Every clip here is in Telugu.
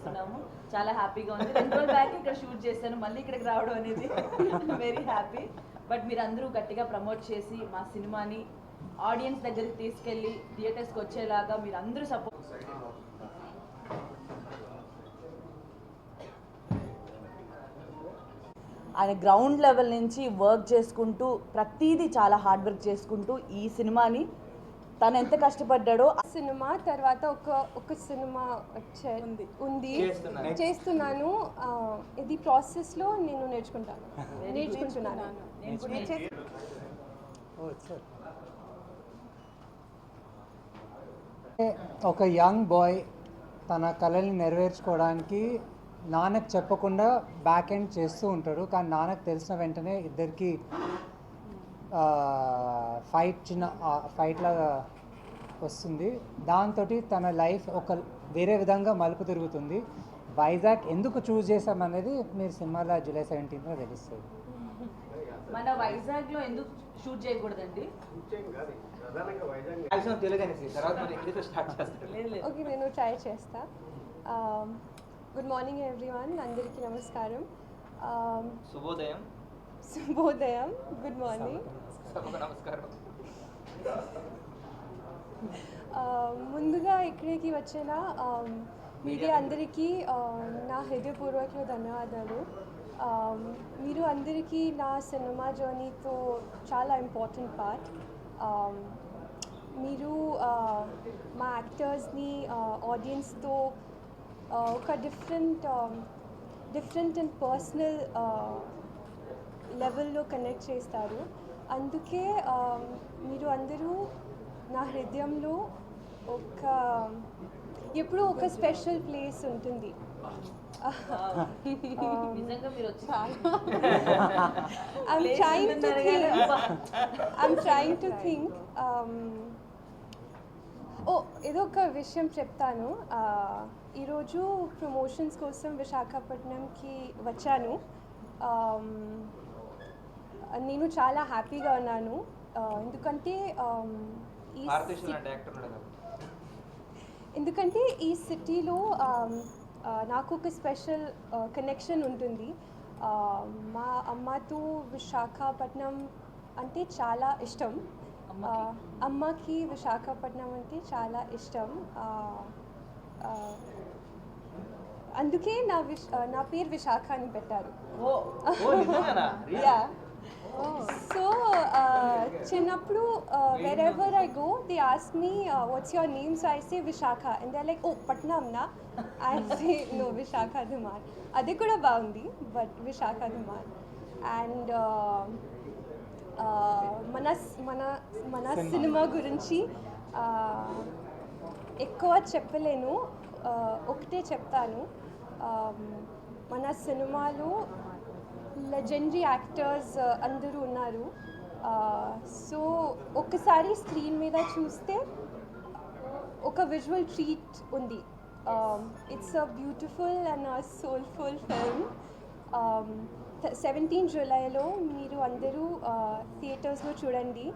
చేస్తున్నాము. చాలా హ్యాపీగా ఉంది. 2 రోజుల బ్యాక్ ఇక్కడ షూట్ చేశాను, మళ్ళీ ఇక్కడికి రావడం అనేది వెరీ హ్యాపీ. బట్ మీరు అందరూ గట్టిగా ప్రమోట్ చేసి మా సినిమాని ఆడియన్స్ దగ్గరికి తీసుకెళ్ళి థియేటర్స్కి వచ్చేలాగా మీరు అందరూ సపోర్ట్. ఆయన గ్రౌండ్ లెవెల్ నుంచి వర్క్ చేసుకుంటూ ప్రతిదీ చాలా హార్డ్ వర్క్ చేసుకుంటూ ఈ సినిమాని తను ఎంత కష్టపడ్డాడో. సినిమా తర్వాత ఒక సినిమా ఉంది చేస్తున్నాను. ఇది ప్రాసెస్లో నేను నేర్చుకుంటున్నాను. ఒక యంగ్ బాయ్ తన కళల్ని నెరవేర్చుకోవడానికి నాన్నకు చెప్పకుండా బ్యాక్ ఎండ్ చేస్తూ ఉంటాడు. కానీ నాన్నకు తెలిసిన వెంటనే ఇద్దరికి చిన్న ఫైట్ లాగా వస్తుంది. దాంతో తన లైఫ్ ఒక వేరే విధంగా మలుపు తిరుగుతుంది. వైజాగ్ ఎందుకు చూస్ చేసామనేది మీరు సినిమాలో July 17th తెలుస్తుంది. మన వైజాగ్లో ఎందుకు షూట్ చేయకూడదండి? ఓకే, నేను ట్రై చేస్తా. గుడ్ మార్నింగ్ ఎవ్రీవన్, అందరికీ నమస్కారం. శుభోదయం. Good morning. ముందుగా ఇక్కడికి వచ్చిన మీడియా అందరికీ నా హృదయపూర్వక ధన్యవాదాలు. మీరు అందరికీ నా సినిమా జర్నీతో చాలా ఇంపార్టెంట్ పార్ట్. మీరు మా యాక్టర్స్ని ఆడియన్స్తో ఒక డిఫరెంట్ అండ్ పర్సనల్ లెవెల్లో కనెక్ట్ చేస్తారు. అందుకే మీరు అందరూ నా హృదయంలో ఎప్పుడూ ఒక స్పెషల్ ప్లేస్ ఉంటుంది. I'm trying to think. ఏదో ఒక విషయం చెప్తాను. ఈరోజు ప్రమోషన్స్ కోసం విశాఖపట్నంకి వచ్చాను. నేను చాలా హ్యాపీగా ఉన్నాను. ఎందుకంటే ఈ సిటీలో నాకు ఒక స్పెషల్ కనెక్షన్ ఉంటుంది. మా అమ్మతో విశాఖపట్నం అంటే చాలా ఇష్టం. అమ్మకి విశాఖపట్నం అంటే చాలా ఇష్టం. అందుకే నా పేరు విశాఖ అని పెట్టారు. సో చిన్నప్పుడు wherever I go they ask me what's your name, so I say Vishakha and they're like, oh Patnam na. I say no, Vishakha Dhiman. Adi kuda baagundi, but Vishakha Dhiman. And మన సినిమా గురించి ఎక్కువ చెప్పలేను, ఒకటే చెప్తాను. మన సినిమాలో లెజెండరీ యాక్టర్స్ అందరూ ఉన్నారు. సో ఒకసారి స్క్రీన్ మీద చూస్తే ఒక విజువల్ ట్రీట్ ఉంది. It's a beautiful and a soulful film. 17 జూలైలో మీరు అందరూ థియేటర్స్లో చూడండి.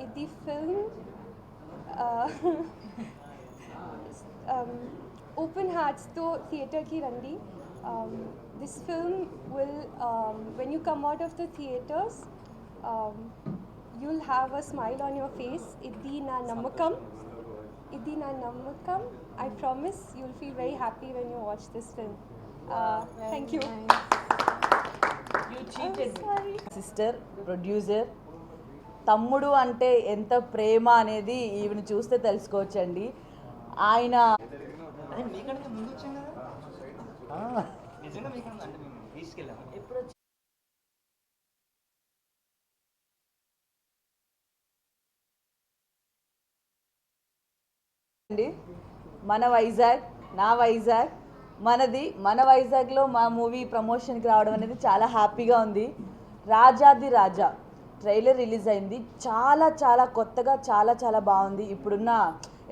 ఇది ఫిల్మ్ ఓపెన్ హార్ట్స్తో థియేటర్కి రండి. This film will, when you come out of the theaters, you'll have a smile on your face. Idi na namakam. I promise you'll feel very happy when you watch this film. Thank you. You cheated me. Sister, producer, తమ్ముడు అంటే ఎంత ప్రేమ అనేది ఈవిని చూస్తే తెలుసుకోవచ్చండి. ఆయన మన వైజాగ్, నా వైజాగ్, మన వైజాగ్లో మా మూవీ ప్రమోషన్కి రావడం అనేది చాలా హ్యాపీగా ఉంది. రాజాది రాజా ట్రైలర్ రిలీజ్ అయింది. చాలా చాలా కొత్తగా చాలా బాగుంది.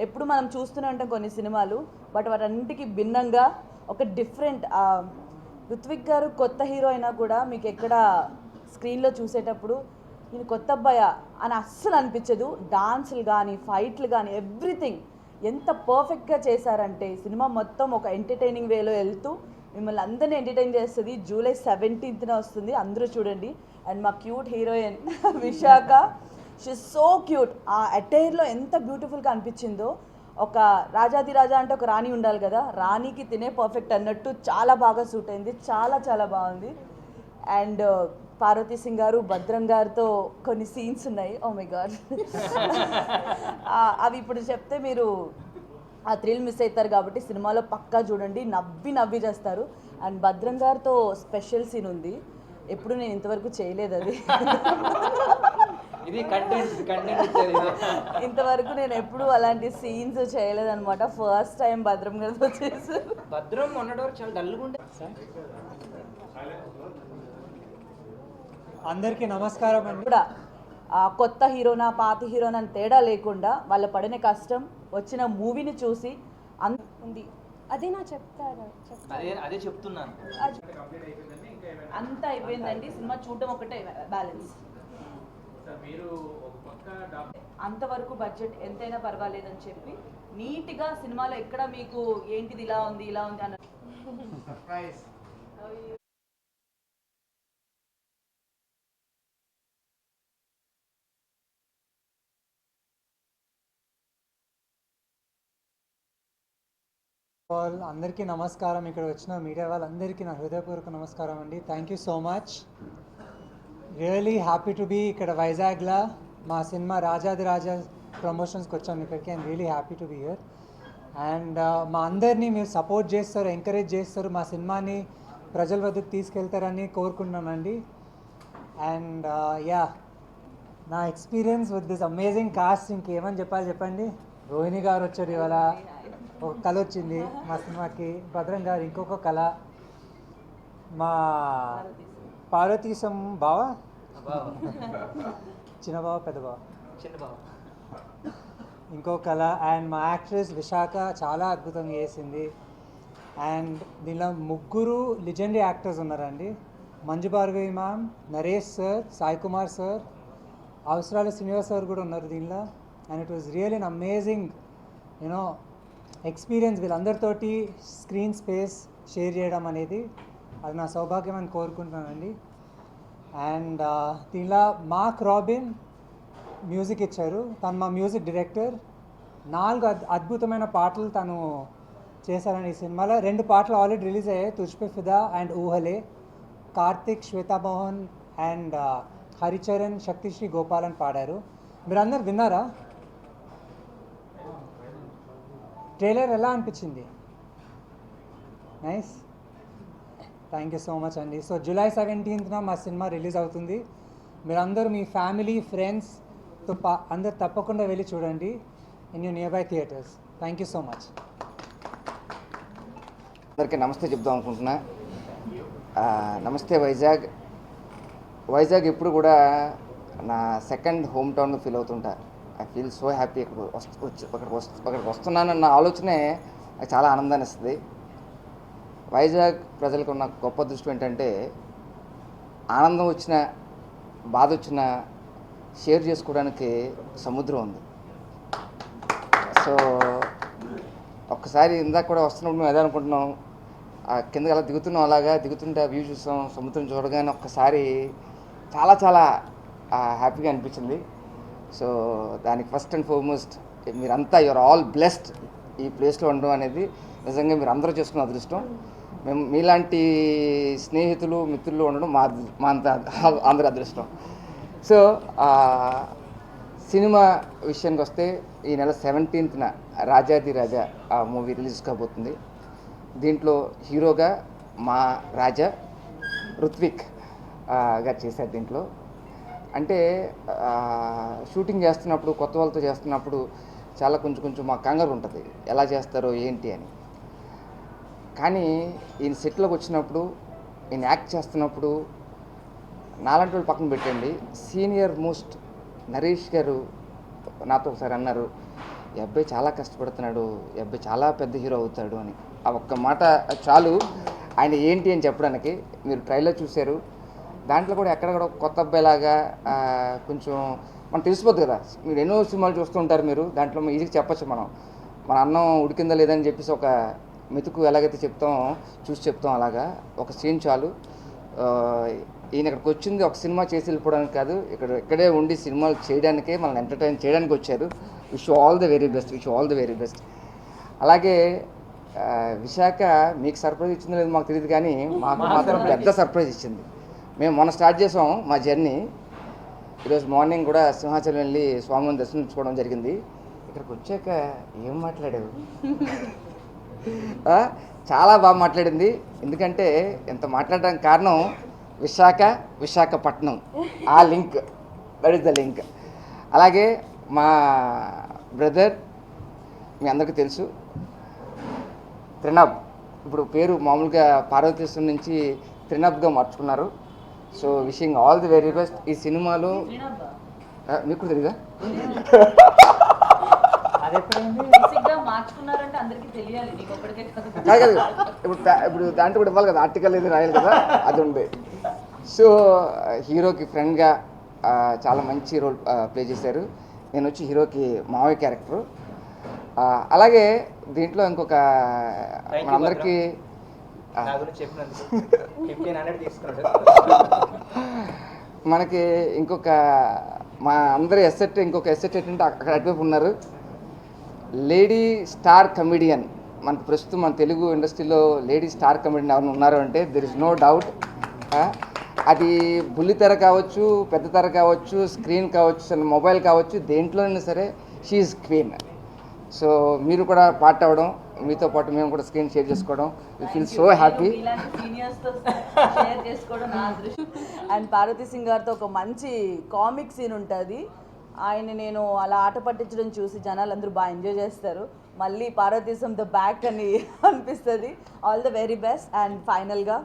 ఎప్పుడు మనం చూస్తూనే ఉంటాం కొన్ని సినిమాలు, బట్ వాటన్నిటికీ భిన్నంగా ఒక డిఫరెంట్. రుత్విక్ గారు కొత్త హీరో అయినా కూడా మీకు ఎక్కడ స్క్రీన్లో చూసేటప్పుడు నేను కొత్త అబ్బాయా అని అస్సలు అనిపించదు. డాన్సులు కానీ ఫైట్లు కానీ ఎవ్రీథింగ్ ఎంత పర్ఫెక్ట్గా చేశారంటే సినిమా మొత్తం ఒక ఎంటర్టైనింగ్ వేలో వెళ్తూ మిమ్మల్ని అందరినీ ఎంటర్టైన్ చేస్తుంది. జూలై 17th వస్తుంది, అందరూ చూడండి. అండ్ మా cute heroine Visakha, she so cute. ఆ అటైర్లో ఎంత బ్యూటిఫుల్గా అనిపించిందో. ఒక రాజా అంటే ఒక రాణి ఉండాలి కదా, రాణికి తినే పర్ఫెక్ట్ అన్నట్టు చాలా బాగా సూట్ అయింది, చాలా చాలా బాగుంది. అండ్ పార్వతీ సింగ్ గారు, భద్రం గారితో కొన్ని సీన్స్ ఉన్నాయి, ఓ మై గాడ్. అవి ఇప్పుడు చెప్తే మీరు ఆ థ్రిల్ మిస్ అవుతారు కాబట్టి సినిమాలో పక్కా చూడండి, నవ్వి చేస్తారు. అండ్ భద్రం గారితో స్పెషల్ సీన్ ఉంది, ఎప్పుడు నేను ఇంతవరకు చేయలేదు అది. ఇది కంటెంట్ ఇంతవరకు నేను ఎప్పుడు అలాంటి సీన్స్ చేయలేదన్నమాట, ఫస్ట్ టైం భద్రం గారితో చేశారు. భద్రం మొన్నటి వరకు చాలా డల్గా ఉండే. అందరికీ నమస్కారం అండి. కూడా కొత్త హీరోనా పాత హీరోనా అని తేడా లేకుండా వాళ్ళ పడిన కష్టం వచ్చిన మూవీని చూసి ఉంది అది నా చెప్తారు. అదే చెప్తున్నాను. అంతా అయిపోయిందండి, సినిమా చూడడం ఒకటే బ్యాలెన్స్. అంతవరకు బడ్జెట్ ఎంతైనా పర్వాలేదని చెప్పి నీట్గా సినిమాలో ఎక్కడ మీకు ఏంటిది ఇలా ఉంది అన్న అందరికీ నమస్కారం. ఇక్కడ వచ్చిన మీడియా వాళ్ళందరికీ నా హృదయపూర్వక నమస్కారం అండి. Thank you so much. Really happy to be ఇక్కడ వైజాగ్లో మా సినిమా రాజాది రాజా ప్రమోషన్స్కి వచ్చాము ఇక్కడికి. I'm really happy to be here. And మా అందరినీ మీరు సపోర్ట్ చేస్తారు, ఎంకరేజ్ చేస్తారు, మా సినిమాని ప్రజల వద్దకు తీసుకెళ్తారని కోరుకుంటున్నానండి. అండ్ నా experience with this amazing cast ఇంకేమని చెప్పండి. రోహిణి గారు వచ్చారు, ఇవాళ ఒక కళ వచ్చింది మా సినిమాకి. భద్రం గారు ఇంకొక కళ, మా పార్వతీశం బావ, చిన్న బావ, పెద్ద బావ, ఇంకో కళ. అండ్ మా యాక్ట్రెస్ విశాఖ చాలా అద్భుతంగా చేసింది. అండ్ దీనిలో ముగ్గురు లిజెండరీ యాక్టర్స్ ఉన్నారండి. Manju Bhargavi ma'am, Naresh sir, Sai Kumar sir, Avasarala Srinivas sir కూడా ఉన్నారు దీనిలో. And it was real an amazing experience వీళ్ళందరితోటి స్క్రీన్ స్పేస్ షేర్ చేయడం అనేది అది నా సౌభాగ్యం అని కోరుకుంటున్నానండి. అండ్ దీనిలో మార్క్ రాబిన్ మ్యూజిక్ ఇచ్చారు, తను మా మ్యూజిక్ డైరెక్టర్. 4 అద్భుతమైన పాటలు తను చేశారని ఈ సినిమాలో. 2 పాటలు ఆల్రెడీ రిలీజ్ అయ్యాయి, తుజ్పే ఫిదా అండ్ ఊహలే. కార్తిక్, శ్వేతామోహన్ అండ్ హరిచరణ్, శక్తిశ్రీ గోపాలన్ పాడారు. మీరందరు విన్నారా? ట్రైలర్ ఎలా అనిపించింది? Nice, thank you so much అండి. సో జూలై 17th మా సినిమా రిలీజ్ అవుతుంది. మీరందరూ మీ ఫ్యామిలీ ఫ్రెండ్స్తో అందరు తప్పకుండా వెళ్ళి చూడండి in your nearby theatres. Thank you so much. అందరికీ నమస్తే చెప్దాం అనుకుంటున్నా. నమస్తే వైజాగ్. వైజాగ్ ఎప్పుడు కూడా నా సెకండ్ హోమ్ టౌన్లో ఫీల్ అవుతుంటా. I feel so happy. అక్కడికి వస్తున్నానన్న ఆలోచనే నాకు చాలా ఆనందాన్ని ఇస్తుంది. వైజాగ్ ప్రజలకు ఉన్న గొప్ప దృష్టి ఏంటంటే, ఆనందం వచ్చినా బాధ వచ్చినా షేర్ చేసుకోవడానికి సముద్రం ఉంది. సో ఒక్కసారి ఇందాక కూడా వస్తున్నప్పుడు మేము అదే అనుకుంటున్నాం, కిందకి అలా దిగుతున్నాం, అలాగా దిగుతుంటే ఆ వ్యూ చూస్తాం, సముద్రం చూడగానే ఒక్కసారి చాలా చాలా హ్యాపీగా అనిపించింది. సో దానికి ఫస్ట్ అండ్ ఫార్మోస్ట్ మీరంతా యూఆర్ ఆల్ బ్లెస్డ్. ఈ ప్లేస్లో ఉండడం అనేది నిజంగా మీరు అందరూ చేసుకున్న అదృష్టం. మేము మీలాంటి స్నేహితులు మిత్రులు ఉండడం మా అంత అందరి అదృష్టం. సో సినిమా విషయానికి వస్తే ఈ నెల 17th రాజాది రాజా ఆ మూవీ రిలీజ్ కాబోతుంది. దీంట్లో హీరోగా మా రాజా రుత్విక్ గారు చేశారు. దీంట్లో అంటే షూటింగ్ చేస్తున్నప్పుడు కొత్త వాళ్ళతో చేస్తున్నప్పుడు చాలా కొంచెం మా కంగారు ఉంటుంది, ఎలా చేస్తారో ఏంటి అని. కానీ ఈయన సెట్లోకి వచ్చినప్పుడు, ఈయన యాక్ట్ చేస్తున్నప్పుడు నాలాంటి వాళ్ళు పక్కన పెట్టండి, సీనియర్ మోస్ట్ నరేష్ గారు నాతో ఒకసారి అన్నారు, ఈ అబ్బాయి చాలా కష్టపడుతున్నాడు, ఈ అబ్బాయి చాలా పెద్ద హీరో అవుతాడు అని. ఆ ఒక్క మాట చాలు ఆయన ఏంటి అని చెప్పడానికి. మీరు ట్రైలర్ చూశారు, దాంట్లో కూడా ఎక్కడ కూడా కొత్త అబ్బాయిలాగా కొంచెం మనం తెలిసిపోద్ది కదా. మీరు ఎన్నో సినిమాలు చూస్తూ ఉంటారు, మీరు దాంట్లో ఈజీగా చెప్పచ్చు మనం మన అన్నం ఉడికిందా లేదని చెప్పేసి ఒక మెతుకు ఎలాగైతే చూసి చెప్తాం అలాగా ఒక సీన్ చాలు. ఈయన ఇక్కడికి వచ్చింది ఒక సినిమా చేసి వెళ్ళిపోవడానికి కాదు, ఇక్కడే ఉండి సినిమాలు చేయడానికే, మనల్ని ఎంటర్టైన్ చేయడానికి వచ్చారు. Wish all the very best. అలాగే విశాఖ మీకు సర్ప్రైజ్ ఇచ్చిందో లేదో మాకు తెలియదు, కానీ మాకు మాత్రం పెద్ద సర్ప్రైజ్ ఇచ్చింది. మేము మొన్న స్టార్ట్ చేసాం మా జర్నీ. ఈరోజు మార్నింగ్ కూడా సింహాచలం వెళ్ళి స్వామిని దర్శించుకోవడం జరిగింది. ఇక్కడికి వచ్చాక ఏం మాట్లాడావు? చాలా బాగా మాట్లాడింది. ఎందుకంటే ఎంత మాట్లాడడానికి కారణం విశాఖపట్నం, ఆ link, that is the link. అలాగే మా బ్రదర్ మీ అందరికీ తెలుసు, త్రినాబ్. ఇప్పుడు పేరు మామూలుగా పార్వతీశ్వరం నుంచి త్రినాబ్గా మార్చుకున్నారు. So wishing all the very best. ఈ సినిమాలో మీకు తెలియదా? అది ఎప్పుడైంది? మార్చుకున్నారంటే అందరికీ తెలియాలి, నీకు ఒక్కడికే కాదు. కాదు ఇప్పుడు దాంట్లో కూడా ఇవ్వాలి కదా, ఆర్టికల్ ఏది రాయాలి కదా, అది ఉంది. సో హీరోకి ఫ్రెండ్గా చాలా మంచి రోల్ ప్లే చేశారు. నేను వచ్చి హీరోకి మావయ్య క్యారెక్టరు. అలాగే దీంట్లో ఇంకొక మనందరికీ మనకి ఇంకొక మా అందరి ఎస్సెట్ ఏంటంటే అక్కడ అటువైపు ఉన్నారు. లేడీ స్టార్ కమెడియన్ మనకు ప్రస్తుతం మన తెలుగు ఇండస్ట్రీలో లేడీ స్టార్ కమెడియన్ ఎవరైనా ఉన్నారు అంటే దెర్ ఇస్ నో డౌట్. అది బుల్లితెర కావచ్చు, పెద్ద తెర కావచ్చు, స్క్రీన్ కావచ్చు, మొబైల్ కావచ్చు, దేంట్లోనైనా సరే షీ ఈజ్ క్వీన్. సో మీరు కూడా పార్ట్ అవ్వడం, మీతో పాటు మేము కూడా స్క్రీన్ షేర్ చేసుకోవడం, we feel so happy. And Parvathy Singh గారితో ఒక మంచి కామిక్ సీన్ ఉంటుంది. ఆయన నేను అలా ఆట పట్టించడం చూసి జనాలు అందరూ బాగా ఎంజాయ్ చేస్తారు. మళ్ళీ పార్వతీశం ద బ్యాక్ అని అనిపిస్తుంది. All the very best. And ఫైనల్గా